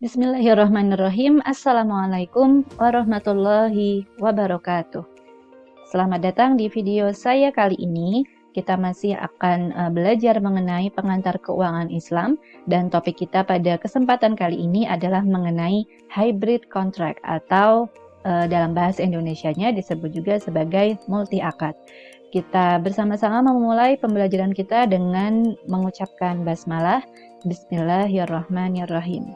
Bismillahirrahmanirrahim. Assalamualaikum warahmatullahi wabarakatuh. Selamat datang di video saya kali ini. Kita masih akan belajar mengenai pengantar keuangan Islam, dan topik kita pada kesempatan kali ini adalah mengenai hybrid contract atau dalam bahasa Indonesianya disebut juga sebagai multi akad. Kita bersama-sama memulai pembelajaran kita dengan mengucapkan basmalah. Bismillahirrahmanirrahim.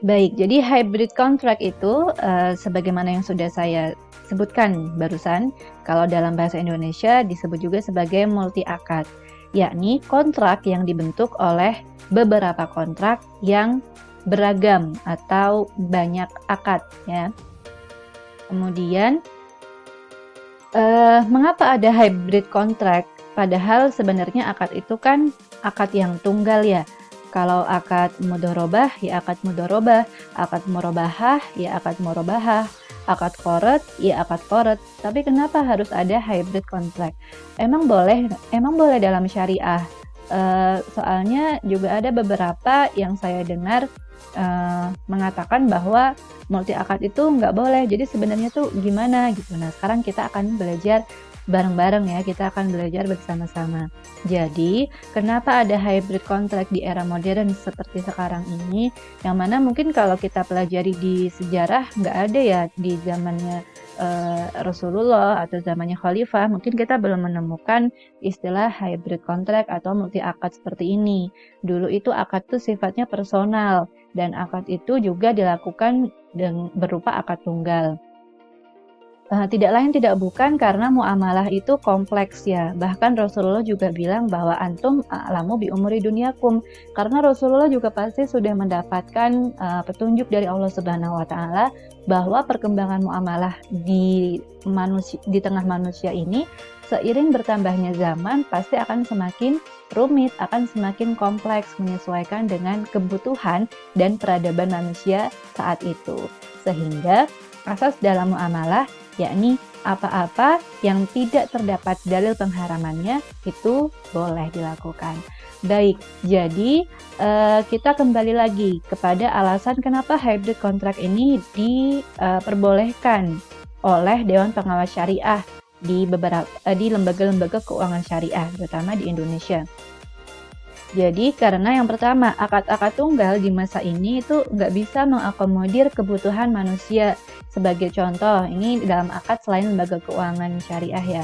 Baik, jadi hybrid contract itu sebagaimana yang sudah saya sebutkan barusan, kalau dalam bahasa Indonesia disebut juga sebagai multi akad, yakni kontrak yang dibentuk oleh beberapa kontrak yang beragam atau banyak akad, ya. Kemudian, mengapa ada hybrid contract? Padahal sebenarnya akad itu kan akad yang tunggal, ya. Kalau akad mudharabah, ya akad mudharabah, akad murabahah, ya akad murabahah, akad qard, ya akad qard. Tapi kenapa harus ada hybrid contract? Emang boleh dalam syariah. Soalnya juga ada beberapa yang saya dengar mengatakan bahwa multi akad itu nggak boleh. Jadi sebenarnya tuh gimana gitu. Nah, sekarang kita akan belajar bareng-bareng, ya, kita akan belajar bersama-sama. Jadi, kenapa ada hybrid contract di era modern seperti sekarang ini, yang mana mungkin kalau kita pelajari di sejarah nggak ada, ya, di zamannya Rasulullah atau zamannya Khalifah, mungkin kita belum menemukan istilah hybrid contract atau multi akad seperti ini. Dulu itu akad itu sifatnya personal, dan akad itu juga dilakukan berupa akad tunggal. Tidak lain tidak bukan karena muamalah itu kompleks, ya. Bahkan Rasulullah juga bilang bahwa antum a'lamu bi umuri dunyakum, karena Rasulullah juga pasti sudah mendapatkan petunjuk dari Allah Subhanahu wa taala bahwa perkembangan muamalah di tengah manusia ini seiring bertambahnya zaman pasti akan semakin rumit, akan semakin kompleks menyesuaikan dengan kebutuhan dan peradaban manusia saat itu. Sehingga asas dalam muamalah yakni apa-apa yang tidak terdapat dalil pengharamannya itu boleh dilakukan. Baik, jadi kita kembali lagi kepada alasan kenapa hybrid contract ini diperbolehkan oleh Dewan Pengawas Syariah di lembaga-lembaga keuangan syariah, terutama di Indonesia. Jadi karena yang pertama, akad-akad tunggal di masa ini itu nggak bisa mengakomodir kebutuhan manusia. Sebagai contoh, ini dalam akad selain lembaga keuangan syariah, ya.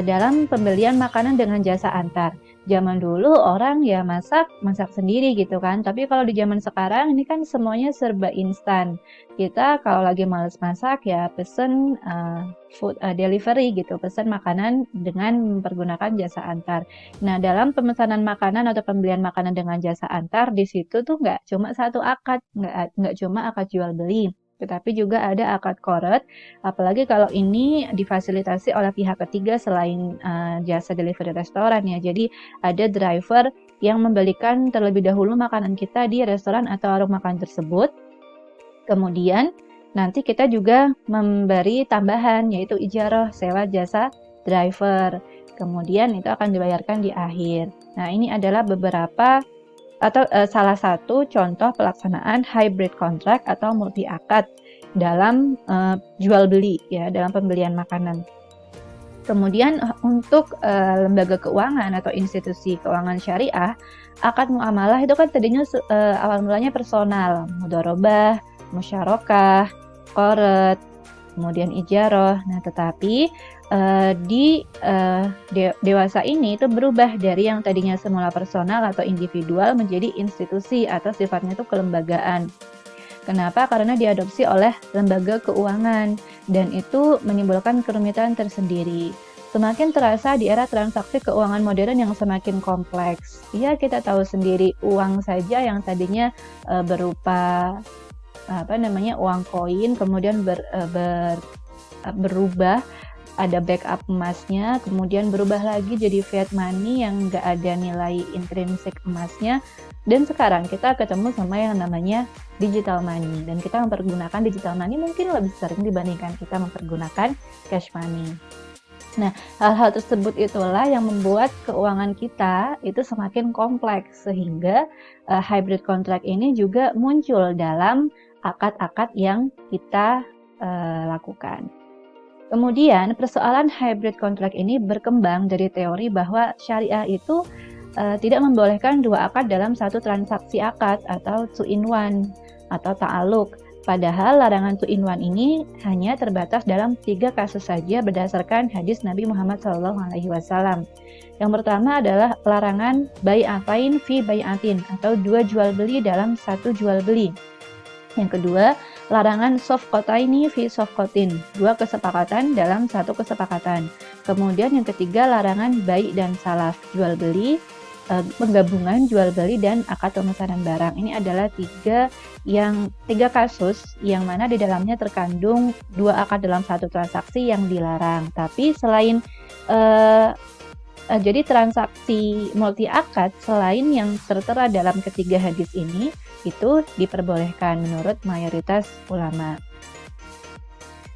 Dalam pembelian makanan dengan jasa antar. Zaman dulu orang ya masak sendiri gitu kan. Tapi kalau di zaman sekarang ini kan semuanya serba instan. Kita kalau lagi males masak ya pesen food delivery gitu, pesen makanan dengan mempergunakan jasa antar. Nah, dalam pemesanan makanan atau pembelian makanan dengan jasa antar, di situ tuh nggak cuma satu akad, nggak cuma akad jual beli, tetapi juga ada akad qard, apalagi kalau ini difasilitasi oleh pihak ketiga selain jasa delivery restoran, ya. Jadi ada driver yang membelikan terlebih dahulu makanan kita di restoran atau warung makan tersebut. Kemudian nanti kita juga memberi tambahan, yaitu ijarah, sewa jasa driver. Kemudian itu akan dibayarkan di akhir. Nah, ini adalah beberapa atau salah satu contoh pelaksanaan hybrid contract atau multi akad dalam jual beli, ya, dalam pembelian makanan. Kemudian untuk lembaga keuangan atau institusi keuangan syariah, akad muamalah itu kan tadinya awal mulanya personal, mudharabah, musyarakah, qard, kemudian ijarah. Nah, tetapi di dewasa ini itu berubah dari yang tadinya semula personal atau individual menjadi institusi atau sifatnya itu kelembagaan. Kenapa? Karena diadopsi oleh lembaga keuangan dan itu menimbulkan kerumitan tersendiri. Semakin terasa di era transaksi keuangan modern yang semakin kompleks. Ya, kita tahu sendiri uang saja yang tadinya berupa uang koin, kemudian berubah, ada backup emasnya, kemudian berubah lagi jadi fiat money yang nggak ada nilai intrinsik emasnya, dan sekarang kita ketemu sama yang namanya digital money, dan kita mempergunakan digital money mungkin lebih sering dibandingkan kita mempergunakan cash money. Nah, hal-hal tersebut itulah yang membuat keuangan kita itu semakin kompleks, sehingga hybrid contract ini juga muncul dalam akad-akad yang kita lakukan. Kemudian, persoalan hybrid contract ini berkembang dari teori bahwa syariah itu tidak membolehkan dua akad dalam satu transaksi akad atau two in one atau ta'aluk. Padahal larangan two in one ini hanya terbatas dalam 3 kasus saja berdasarkan hadis Nabi Muhammad SAW. Yang pertama adalah larangan bai'atain fi bai'atin atau 2 jual beli dalam 1 jual beli. Yang kedua, larangan sofqataini fi sofqatin, 2 kesepakatan dalam 1 kesepakatan. Kemudian yang ketiga, larangan bai' dan salaf, jual beli, penggabungan jual beli dan akad pemesanan barang. Ini adalah tiga kasus yang mana di dalamnya terkandung 2 akad dalam 1 transaksi yang dilarang. Tapi selain jadi transaksi multi akad selain yang tertera dalam ketiga hadis ini itu diperbolehkan menurut mayoritas ulama.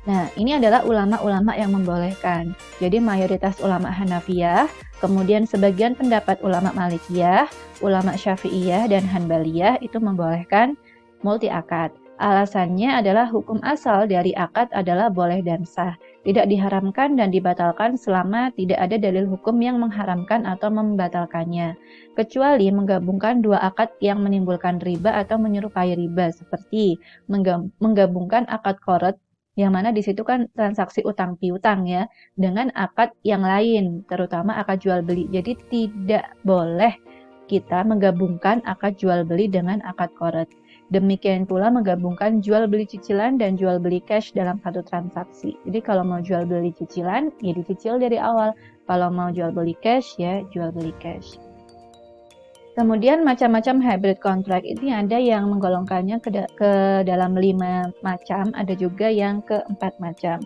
Nah, ini adalah ulama-ulama yang membolehkan. Jadi mayoritas ulama Hanafiyah, kemudian sebagian pendapat ulama Malikiyah, ulama Syafi'iyah dan Hanbaliyah itu membolehkan multi akad. Alasannya adalah hukum asal dari akad adalah boleh dan sah. Tidak diharamkan dan dibatalkan selama tidak ada dalil hukum yang mengharamkan atau membatalkannya. Kecuali menggabungkan 2 akad yang menimbulkan riba atau menyerupai riba, seperti menggabungkan akad qorad, yang mana di situ kan transaksi utang piutang ya, dengan akad yang lain, terutama akad jual beli. Jadi tidak boleh kita menggabungkan akad jual beli dengan akad qorad. Demikian pula menggabungkan jual beli cicilan dan jual beli cash dalam satu transaksi. Jadi kalau mau jual beli cicilan, ya dicicil dari awal. Kalau mau jual beli cash, ya jual beli cash. Kemudian macam-macam hybrid contract ini ada yang menggolongkannya ke dalam 5 macam, ada juga yang ke 4 macam.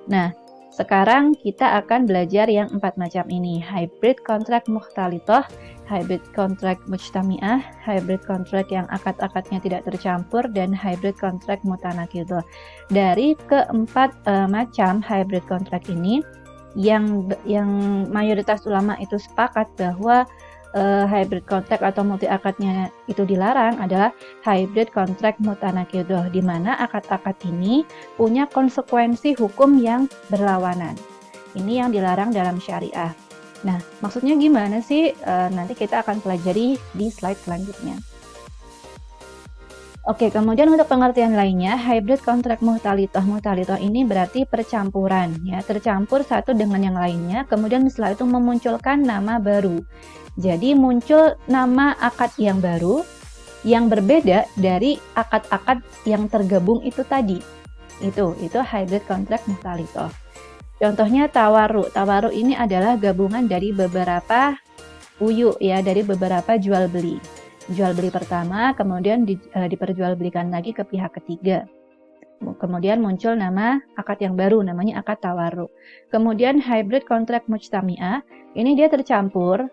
Nah, sekarang kita akan belajar yang 4 macam ini. Hybrid contract mukhtalithah, hybrid contract mujtami'ah, hybrid contract yang akad-akadnya tidak tercampur, dan hybrid contract mutanaqidhah. Dari keempat macam hybrid contract ini, yang mayoritas ulama itu sepakat bahwa hybrid contract atau multi akadnya itu dilarang adalah hybrid contract mutanaqidhah, di mana akad-akad ini punya konsekuensi hukum yang berlawanan. Ini yang dilarang dalam syariah. Nah, maksudnya gimana sih? Nanti kita akan pelajari di slide selanjutnya. Oke, kemudian untuk pengertian lainnya, hybrid contract mukhtalithah. Mukhtalithah ini berarti percampuran, ya, tercampur satu dengan yang lainnya, kemudian setelah itu memunculkan nama baru. Jadi muncul nama akad yang baru, yang berbeda dari akad-akad yang tergabung itu tadi. Itu hybrid contract mukhtalithah. Contohnya tawaru. Tawaru ini adalah gabungan dari beberapa uyu, ya, dari beberapa jual beli. Jual beli pertama, kemudian diperjualbelikan lagi ke pihak ketiga. Kemudian muncul nama akad yang baru, namanya akad tawaru. Kemudian hybrid contract mujtami'ah, ini dia tercampur,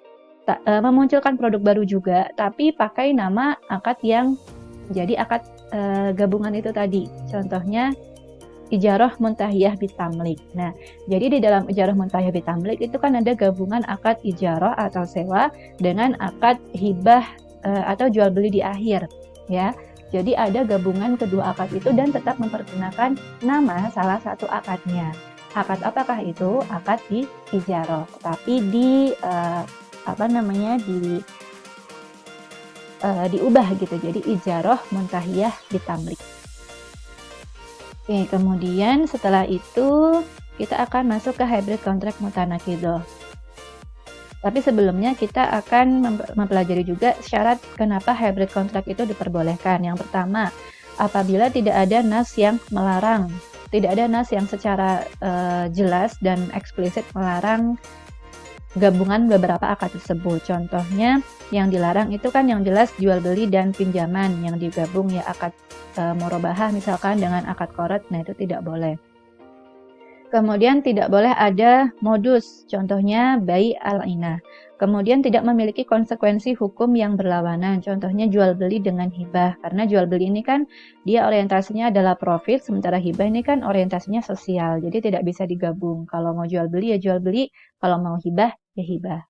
memunculkan produk baru juga, tapi pakai nama akad yang jadi akad gabungan itu tadi. Contohnya ijarah muntahiyah bitamlik. Nah, jadi di dalam ijarah muntahiyah bitamlik itu kan ada gabungan akad ijarah atau sewa dengan akad hibah atau jual beli di akhir, ya. Jadi ada gabungan kedua akad itu dan tetap mempergunakan nama salah satu akadnya. Akad apakah itu? Akad di ijarah, tapi diubah gitu. Jadi ijarah muntahiyah bitamlik. Oke, kemudian setelah itu kita akan masuk ke hybrid contract mutanaqidhah. Tapi sebelumnya kita akan mempelajari juga syarat kenapa hybrid contract itu diperbolehkan. Yang pertama, apabila tidak ada nas yang melarang, tidak ada nas yang secara jelas dan eksplisit melarang gabungan beberapa akad tersebut. Contohnya yang dilarang itu kan yang jelas jual beli dan pinjaman yang digabung, ya, akad murabahah misalkan dengan akad qorad, nah itu tidak boleh. Kemudian tidak boleh ada modus, contohnya bai al-inah. Kemudian tidak memiliki konsekuensi hukum yang berlawanan. Contohnya jual beli dengan hibah. Karena jual beli ini kan dia orientasinya adalah profit, sementara hibah ini kan orientasinya sosial. Jadi tidak bisa digabung. Kalau mau jual beli ya jual beli, kalau mau hibah ya hibah.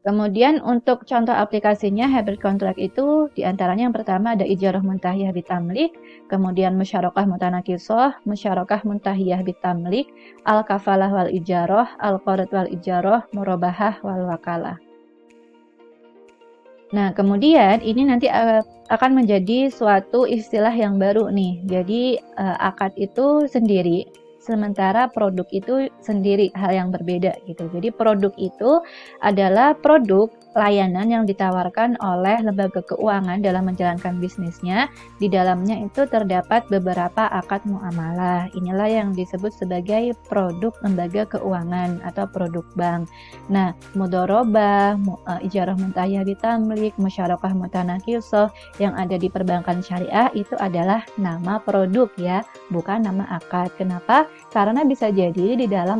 Kemudian untuk contoh aplikasinya hybrid contract itu diantaranya yang pertama ada ijarah muntahiyah bitamlik, kemudian musyarakah mutanakisoh, musyarakah muntahiyah bitamlik, al-kafalah wal ijarah, al-qard wal ijarah, murabahah wal wakalah. Nah, kemudian ini nanti akan menjadi suatu istilah yang baru nih. Jadi akad itu sendiri, sementara produk itu sendiri, hal yang berbeda gitu. Jadi produk itu adalah produk layanan yang ditawarkan oleh lembaga keuangan dalam menjalankan bisnisnya. Di dalamnya itu terdapat beberapa akad muamalah. Inilah yang disebut sebagai produk lembaga keuangan atau produk bank. Nah, mudharabah, ijarah muntahiyah bitamlik, musyarakah mutanakisoh yang ada di perbankan syariah itu adalah nama produk ya, bukan nama akad. Kenapa? Karena bisa jadi di dalam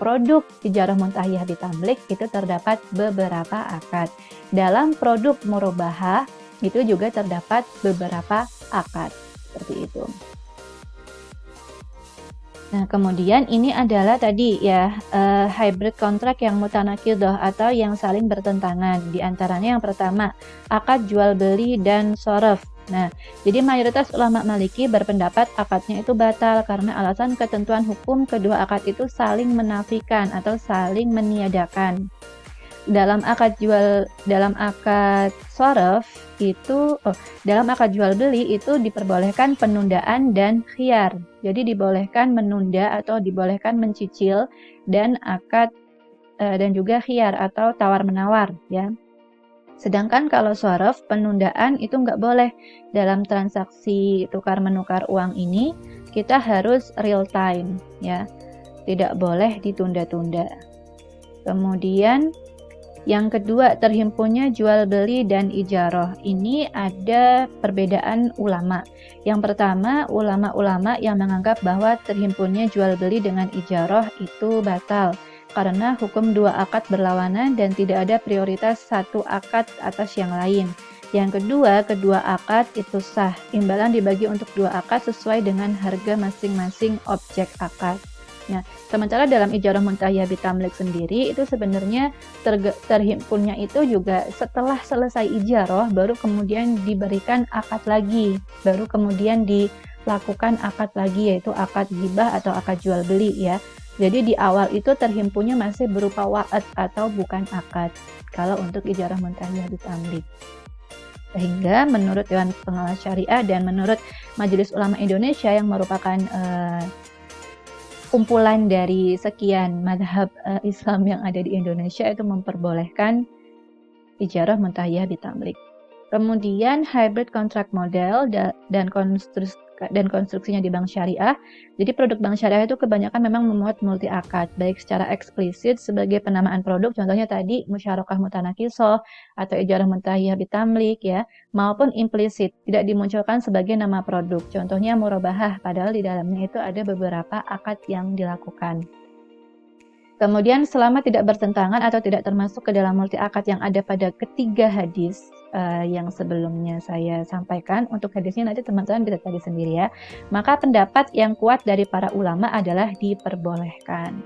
produk ijarah muntahiyah bitamlik itu terdapat beberapa akad. Dalam produk murabahah itu juga terdapat beberapa akad. Seperti itu. Nah, kemudian ini adalah tadi ya hybrid contract yang mutanaqidah atau yang saling bertentangan. Di antaranya yang pertama, akad jual beli dan shoraf. Nah, jadi mayoritas ulama Maliki berpendapat akadnya itu batal karena alasan ketentuan hukum kedua akad itu saling menafikan atau saling meniadakan. Dalam akad shoraf itu dalam akad jual beli itu diperbolehkan penundaan dan khiyar. Jadi dibolehkan menunda atau dibolehkan mencicil dan akad dan juga khiyar atau tawar-menawar ya. Sedangkan kalau shoraf penundaan itu nggak boleh. Dalam transaksi tukar-menukar uang ini kita harus real time ya. Tidak boleh ditunda-tunda. Kemudian yang kedua, terhimpunnya jual beli dan ijarah. Ini ada perbedaan ulama. Yang pertama, ulama-ulama yang menganggap bahwa terhimpunnya jual beli dengan ijarah itu batal karena hukum dua akad berlawanan dan tidak ada prioritas satu akad atas yang lain. Yang kedua, kedua akad itu sah. Imbalan dibagi untuk dua akad sesuai dengan harga masing-masing objek akad. Nah, sementara dalam ijarah muntahiyah bitamlik sendiri itu sebenarnya terhimpunnya itu juga setelah selesai ijarah baru kemudian diberikan akad lagi, baru kemudian dilakukan akad lagi yaitu akad hibah atau akad jual beli ya. Jadi di awal itu terhimpunnya masih berupa wa'ad atau bukan akad kalau untuk ijarah muntahiyah bitamlik. Sehingga menurut Dewan Pengawas Syariah dan menurut Majelis Ulama Indonesia yang merupakan kumpulan dari sekian madhab Islam yang ada di Indonesia itu memperbolehkan ijarah muntahiyah bitamlik. Kemudian hybrid contract model dan konstruksinya di bank syariah. Jadi produk bank syariah itu kebanyakan memang memuat multi akad, baik secara eksplisit sebagai penamaan produk, contohnya tadi musyarakah mutanakisoh atau ijarah muntahiyah bitamlik ya, maupun implisit, tidak dimunculkan sebagai nama produk. Contohnya murabahah, padahal di dalamnya itu ada beberapa akad yang dilakukan. Kemudian selama tidak bertentangan atau tidak termasuk ke dalam multi akad yang ada pada ketiga hadis yang sebelumnya saya sampaikan, untuk hadisnya nanti teman-teman bisa cari sendiri ya, maka pendapat yang kuat dari para ulama adalah diperbolehkan.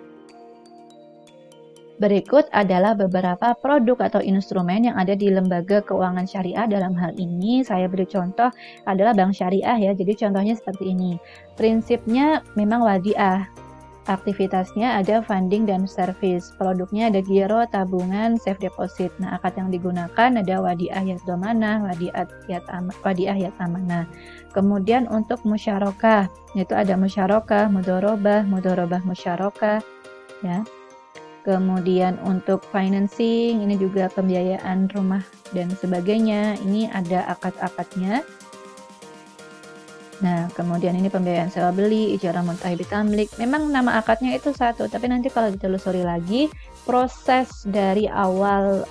Berikut adalah beberapa produk atau instrumen yang ada di lembaga keuangan syariah. Dalam hal ini saya beri contoh adalah bank syariah ya, jadi contohnya seperti ini. Prinsipnya memang wadiah. Aktivitasnya ada funding dan service. Produknya ada giro, tabungan, safe deposit. Nah, akad yang digunakan ada wadiah yat dhamanah, wadiah yat amanah. Kemudian untuk musyarakah, yaitu ada musyarakah, mudharabah musyarakah, ya. Kemudian untuk financing, ini juga pembiayaan rumah dan sebagainya. Ini ada akad-akadnya. Nah, kemudian ini pembiayaan sewa beli, ijarah muntahiyah bitamlik. Memang nama akadnya itu satu, tapi nanti kalau ditelusuri lagi, proses dari awal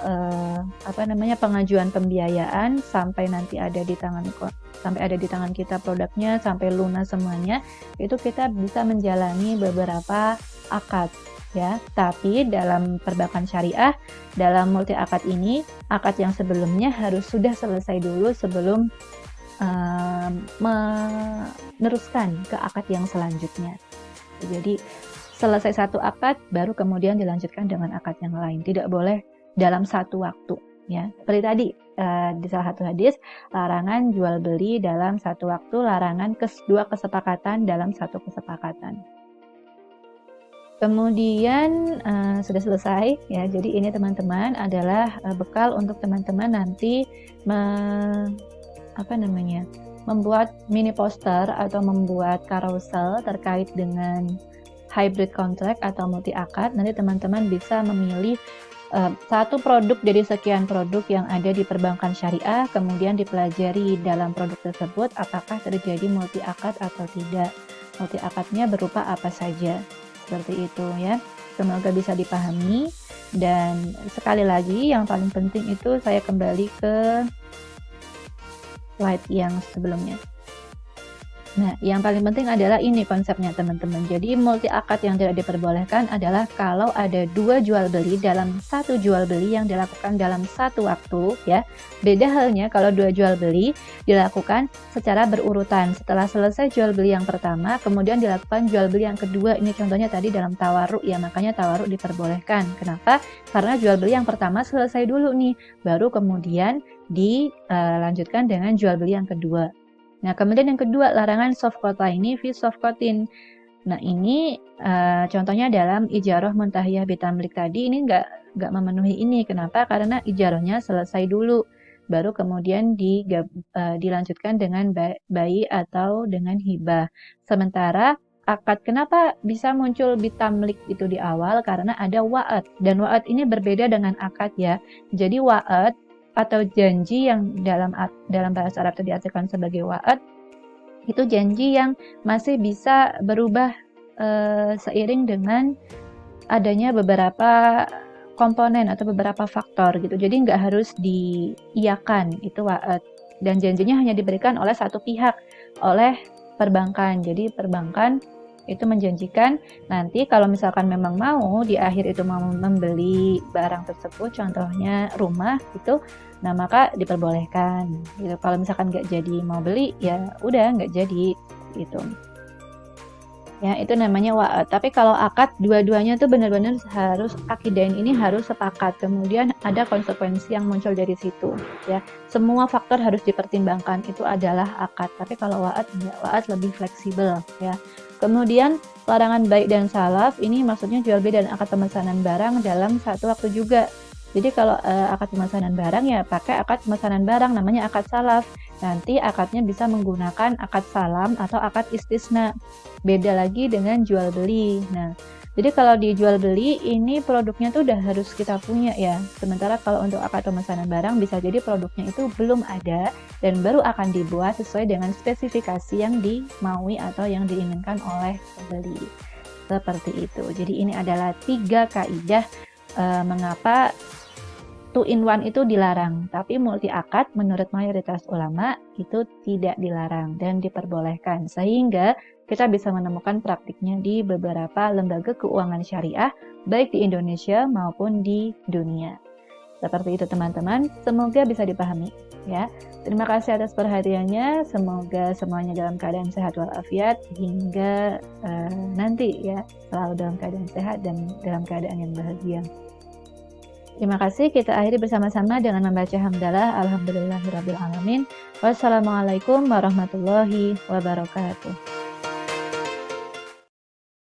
pengajuan pembiayaan sampai nanti ada di tangan kita produknya, sampai lunas semuanya, itu kita bisa menjalani beberapa akad ya. Tapi dalam perbankan syariah, dalam multi akad ini, akad yang sebelumnya harus sudah selesai dulu sebelum meneruskan ke akad yang selanjutnya. Jadi selesai satu akad baru kemudian dilanjutkan dengan akad yang lain. Tidak boleh dalam satu waktu, ya. Seperti tadi di salah satu hadis, larangan jual beli dalam satu waktu, larangan dua kesepakatan dalam satu kesepakatan. Kemudian sudah selesai, ya. Jadi ini teman-teman adalah bekal untuk teman-teman nanti membuat mini poster atau membuat carousel terkait dengan hybrid contract atau multi akad. Nanti teman-teman bisa memilih satu produk dari sekian produk yang ada di perbankan syariah, kemudian dipelajari dalam produk tersebut apakah terjadi multi akad atau tidak. Multi akadnya berupa apa saja. Seperti itu, ya. Semoga bisa dipahami. Dan sekali lagi yang paling penting itu saya kembali ke slide yang sebelumnya. Nah, yang paling penting adalah ini konsepnya teman-teman. Jadi multi akad yang tidak diperbolehkan adalah kalau ada dua jual beli dalam satu jual beli yang dilakukan dalam satu waktu, ya. Beda halnya kalau dua jual beli dilakukan secara berurutan. Setelah selesai jual beli yang pertama, kemudian dilakukan jual beli yang kedua. Ini contohnya tadi dalam tawaruk, ya, makanya tawaruk diperbolehkan. Kenapa? Karena jual beli yang pertama selesai dulu nih, baru kemudian dilanjutkan dengan jual beli yang kedua. Nah, kemudian yang kedua, larangan soft quote ini fi soft quotin. Nah, ini contohnya dalam ijarah muntahiyah bitamlik tadi, ini nggak memenuhi ini. Kenapa? Karena ijarahnya selesai dulu, baru kemudian dilanjutkan dengan bayi atau dengan hibah. Sementara akad, kenapa bisa muncul bitamlik itu di awal? Karena ada wa'ad, dan wa'ad ini berbeda dengan akad, ya. Jadi wa'ad atau janji yang dalam bahasa Arab itu diartikan sebagai wa'ad, itu janji yang masih bisa berubah seiring dengan adanya beberapa komponen atau beberapa faktor gitu. Jadi nggak harus diiyakan, itu wa'ad. Dan janjinya hanya diberikan oleh satu pihak, oleh perbankan. Jadi perbankan itu menjanjikan nanti kalau misalkan memang mau di akhir itu mau membeli barang tersebut, contohnya rumah gitu, nah maka diperbolehkan gitu. Kalau misalkan nggak jadi mau beli, ya udah nggak jadi gitu, ya. Itu namanya wa'ad. Tapi kalau akad, dua-duanya tuh benar-benar harus, akidain ini harus sepakat, kemudian ada konsekuensi yang muncul dari situ, ya. Semua faktor harus dipertimbangkan, itu adalah akad. Tapi kalau wa'ad enggak, wa'ad lebih fleksibel, ya. Kemudian larangan baik dan salaf, ini maksudnya jual beli dan akad pemesanan barang dalam satu waktu juga. Jadi kalau akad pemesanan barang, ya pakai akad pemesanan barang, namanya akad salaf. Nanti akadnya bisa menggunakan akad salam atau akad istisna. Beda lagi dengan jual beli. Nah, jadi kalau di jual beli ini produknya tuh udah harus kita punya, ya. Sementara kalau untuk akad pemesanan barang bisa jadi produknya itu belum ada dan baru akan dibuat sesuai dengan spesifikasi yang dimaui atau yang diinginkan oleh pembeli. Seperti itu. Jadi ini adalah 3 kaidah mengapa 2-in-1 itu dilarang, tapi multi akad menurut mayoritas ulama itu tidak dilarang dan diperbolehkan, sehingga kita bisa menemukan praktiknya di beberapa lembaga keuangan syariah baik di Indonesia maupun di dunia. Seperti itu teman-teman, semoga bisa dipahami, ya. Terima kasih atas perhatiannya, semoga semuanya dalam keadaan sehat walafiat hingga nanti, ya, selalu dalam keadaan sehat dan dalam keadaan yang bahagia. Terima kasih, kita akhiri bersama-sama dengan membaca hamdalah alhamdulillahirabbil alamin. Wassalamualaikum warahmatullahi wabarakatuh.